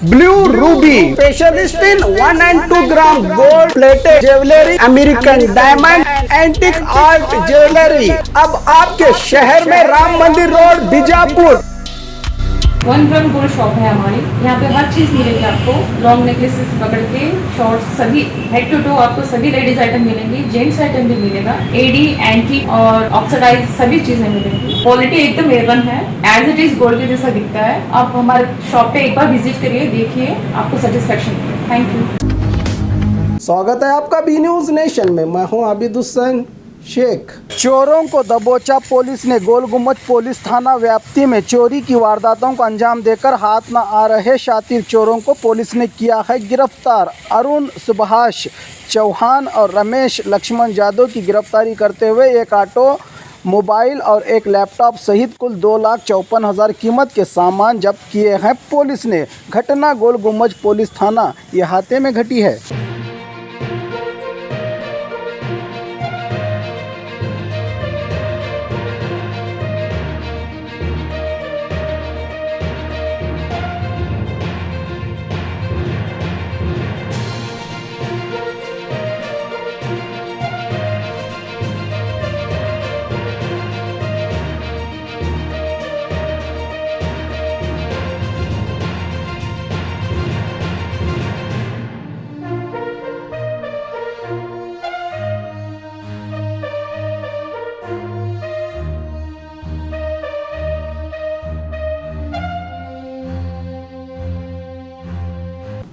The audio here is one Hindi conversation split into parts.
Blue Ruby specialist in 1 and 2 gram gold plated jewellery, American diamond, antique art jewellery अब आपके शहर में राम मंदिर road Bijapur. 1 gram gold shop है हमारी। यहाँ पे हर चीज मिलेगी आपको, लॉन्ग नेकलेसेस पकड़ के शॉर्ट्स, सभी हेड टू टो आपको सभी लेडीज आइटम मिलेंगी, जेंट्स आइटम भी मिलेगा, एडी एंटीक और ऑक्सीडाइज सभी चीजें मिलेंगी। क्वालिटी एकदम A1 है, एज इट इज गोल्ड के जैसा दिखता है। आप हमारे शॉप पे एक बार विजिट करिए, देखिए, आपको सेटिस्फेक्शन मिलेगा। Thank you. स्वागत है आपका बी न्यूज नेशन में। मैं हूं आबिद हुसैन शेख। चोरों को दबोचा पुलिस ने। गोल गुम्बद पुलिस थाना व्याप्ति में चोरी की वारदातों को अंजाम देकर हाथ न आ रहे शातिर चोरों को पुलिस ने किया है गिरफ्तार। अरुण सुभाष चौहान और रमेश लक्ष्मण यादव की गिरफ्तारी करते हुए एक ऑटो, मोबाइल और एक लैपटॉप सहित कुल 2,54,000 कीमत के सामान जब्त किए हैं पुलिस ने। घटना गोल गुम्बद पुलिस थाना इहाते में घटी है।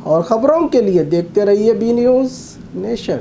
और खबरों के लिए देखते रहिए बी न्यूज़ नेशन।